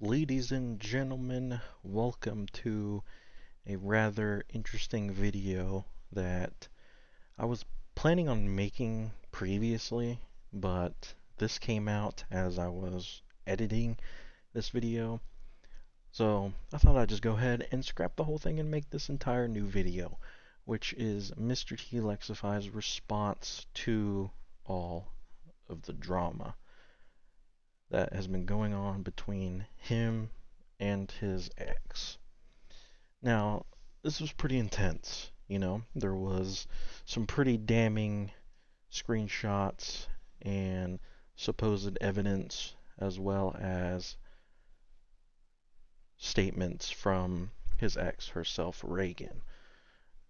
Ladies and gentlemen, welcome to a rather interesting video that I was planning on making previously, but this came out as I was editing this video. So I thought I'd just go ahead and scrap the whole thing and make this entire new video, which is MrTLexify's response to all of the drama that has been going on between him and his ex. Now, this was pretty intense, There was some pretty damning screenshots and supposed evidence as well as statements from his ex herself, Reagan.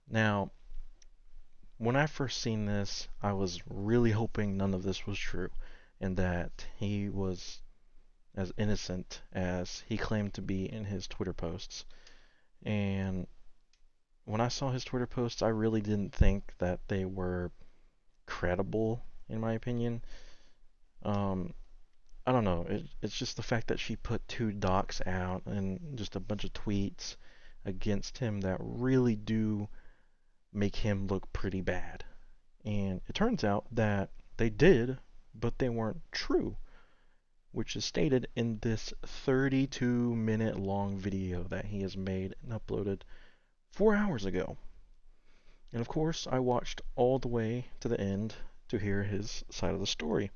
Now, when I first seen this, I was really hoping none of this was true and that he was as innocent as he claimed to be in his Twitter posts. And when I saw his Twitter posts, I really didn't think that they were credible, in my opinion. Um, I don't know. It's just the fact that she put two docs out and just a bunch of tweets against him that really do make him look pretty bad. And it turns out that they did, but they weren't true, which is stated in this 32-minute long video that he has made and uploaded 4 hours ago. And of course, I watched all the way to the end to hear his side of the story,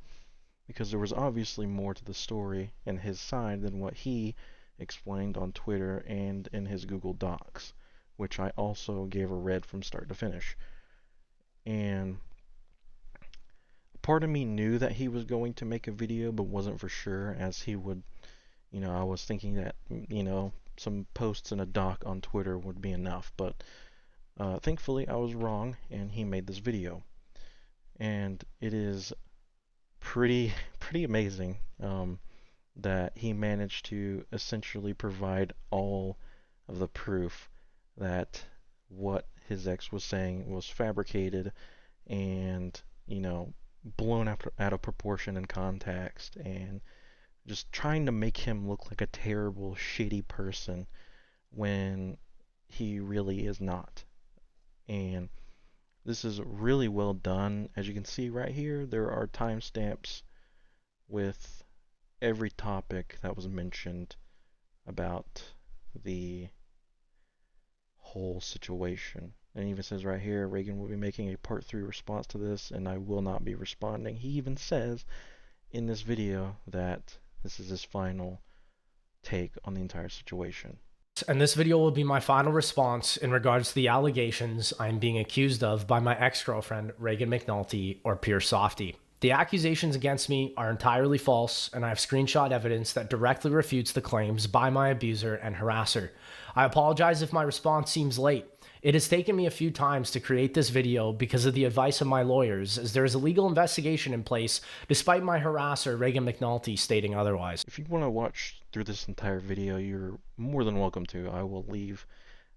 because there was obviously more to the story and his side than what he explained on Twitter and in his Google Docs, which I also gave a read from start to finish. And part of me knew that he was going to make a video, but wasn't for sure, as he would, I was thinking that, some posts and a doc on Twitter would be enough, but thankfully I was wrong, and he made this video. And it is pretty amazing that he managed to essentially provide all of the proof that what his ex was saying was fabricated and, blown out of proportion and context, and just trying to make him look like a terrible, shitty person when he really is not. And this is really well done. As you can see right here, there are timestamps with every topic that was mentioned about the whole situation. And it even says right here, Reagan will be making a part 3 response to this, and I will not be responding. He even says in this video that this is his final take on the entire situation. And this video will be my final response in regards to the allegations I'm being accused of by my ex-girlfriend, Reagan McNulty, or Pure Softy. The accusations against me are entirely false, and I have screenshot evidence that directly refutes the claims by my abuser and harasser. I apologize if my response seems late. It has taken me a few times to create this video because of the advice of my lawyers, as there is a legal investigation in place, despite my harasser, Reagan McNulty, stating otherwise. If you want to watch through this entire video, you're more than welcome to. I will leave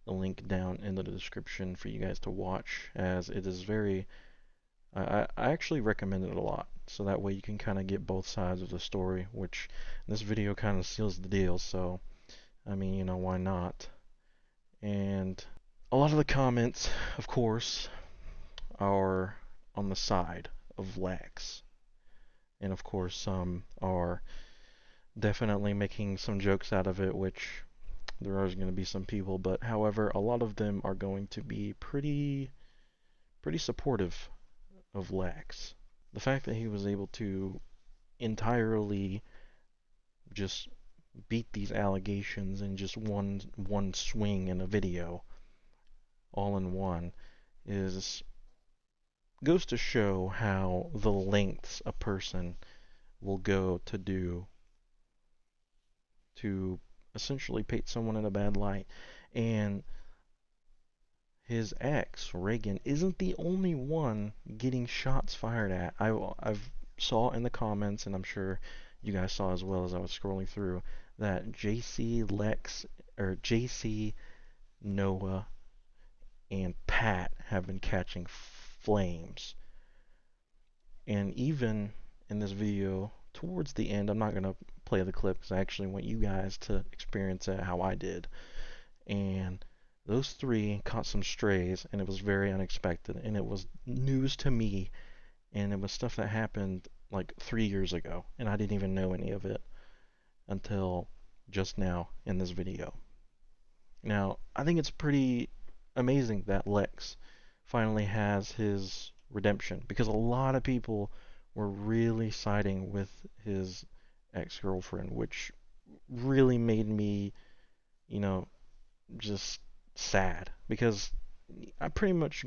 the link down in the description for you guys to watch, as it is very... I actually recommend it a lot, so that way you can kind of get both sides of the story, which this video kind of seals the deal, so, I mean, why not? And a lot of the comments, of course, are on the side of Lex. And of course, some are definitely making some jokes out of it, which there are going to be some people, but however, a lot of them are going to be pretty supportive of Lex. The fact that he was able to entirely just beat these allegations in just one swing in a video, all in one, goes to show how the lengths a person will go to essentially paint someone in a bad light. And his ex, Reagan, isn't the only one getting shots fired at. I've saw in the comments, and I'm sure you guys saw as well as I was scrolling through, that JC, Noah, and Pat have been catching flames. And even in this video towards the end, I'm not going to play the clip because I actually want you guys to experience it how I did. And those three caught some strays, and it was very unexpected, and it was news to me, and it was stuff that happened like 3 years ago, and I didn't even know any of it until just now in this video. Now, I think it's pretty amazing that Lex finally has his redemption because a lot of people were really siding with his ex-girlfriend, which really made me, you know, just sad because I pretty much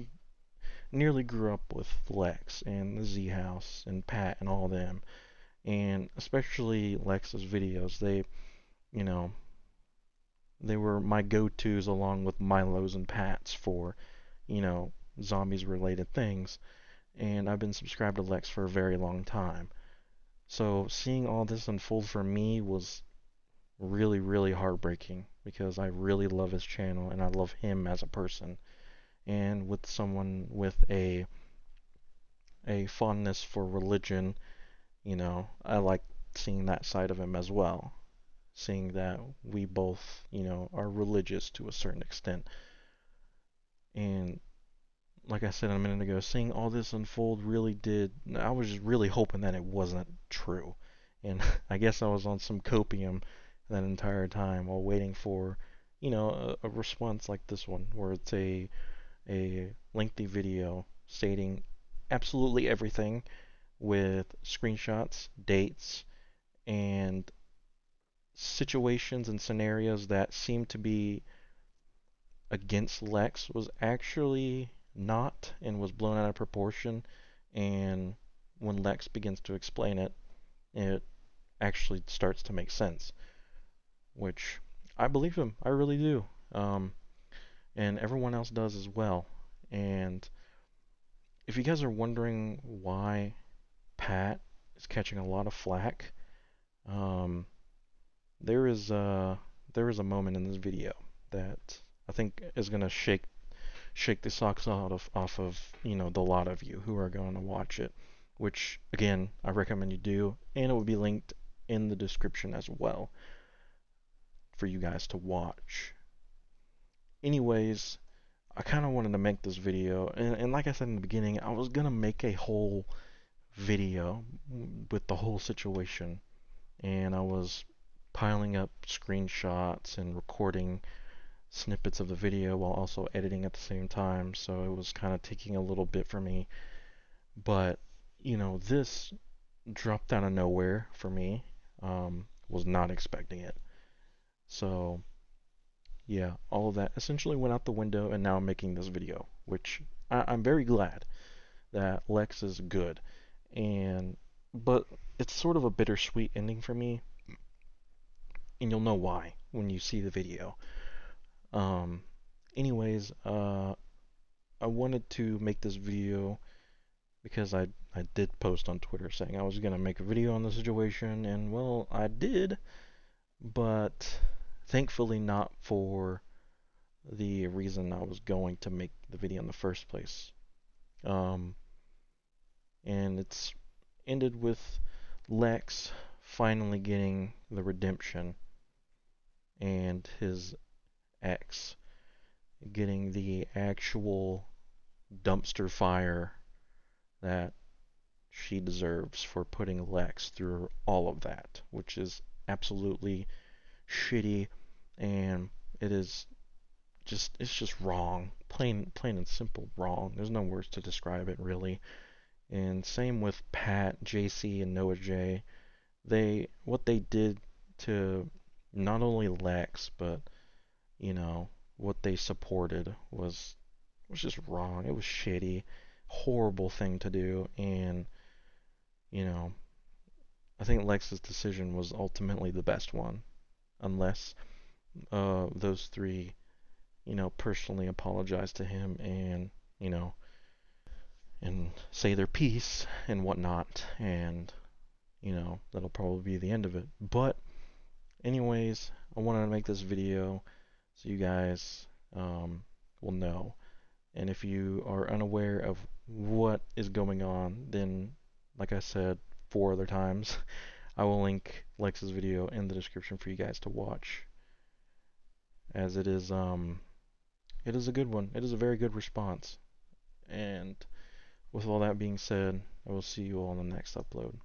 nearly grew up with Lex and the Z House and Pat and all them, and especially Lex's videos. You know, they were my go-tos along with Milo's and Pat's for, zombies related things. And I've been subscribed to Lex for a very long time. So seeing all this unfold for me was really, really heartbreaking because I really love his channel and I love him as a person. And with someone with a fondness for religion, I like seeing that side of him as well. Seeing that we both, are religious to a certain extent. And like I said a minute ago, seeing all this unfold really did. I was just really hoping that it wasn't true. And I guess I was on some copium that entire time while waiting for, a response like this one, where it's a lengthy video stating absolutely everything with screenshots, dates, and situations and scenarios that seem to be against Lex was actually not and was blown out of proportion. And when Lex begins to explain it, it actually starts to make sense, which I believe him. I really do. And everyone else does as well. And if you guys are wondering why Pat is catching a lot of flack, um, there is a moment in this video that I think is gonna shake the socks off of the lot of you who are going to watch it, which again I recommend you do, and it will be linked in the description as well for you guys to watch. Anyways, I kind of wanted to make this video, and like I said in the beginning, I was gonna make a whole video with the whole situation, and I was piling up screenshots and recording snippets of the video while also editing at the same time, so it was kind of taking a little bit for me. But, this dropped out of nowhere for me. Was not expecting it. So, yeah, all of that essentially went out the window, and now I'm making this video, which I'm very glad that Lex is good. But it's sort of a bittersweet ending for me, and you'll know why when you see the video. Um, anyways, I wanted to make this video because I did post on Twitter saying I was gonna make a video on the situation, and well, I did, but thankfully not for the reason I was going to make the video in the first place. Um, and it's ended with Lex finally getting the redemption and his ex getting the actual dumpster fire that she deserves for putting Lex through all of that, which is absolutely shitty, and it's just wrong, plain and simple wrong. There's no words to describe it really. And same with Pat, JC, and Noah J. What they did to not only Lex, but what they supported was just wrong. It was shitty, horrible thing to do, and you know, I think Lex's decision was ultimately the best one, unless those three, personally apologize to him and and say their piece and whatnot, and that'll probably be the end of it. But anyways, I wanted to make this video so you guys will know. And if you are unaware of what is going on, then, like I said 4 other times, I will link Lex's video in the description for you guys to watch, as it is a good one. It is a very good response. And with all that being said, I will see you all in the next upload.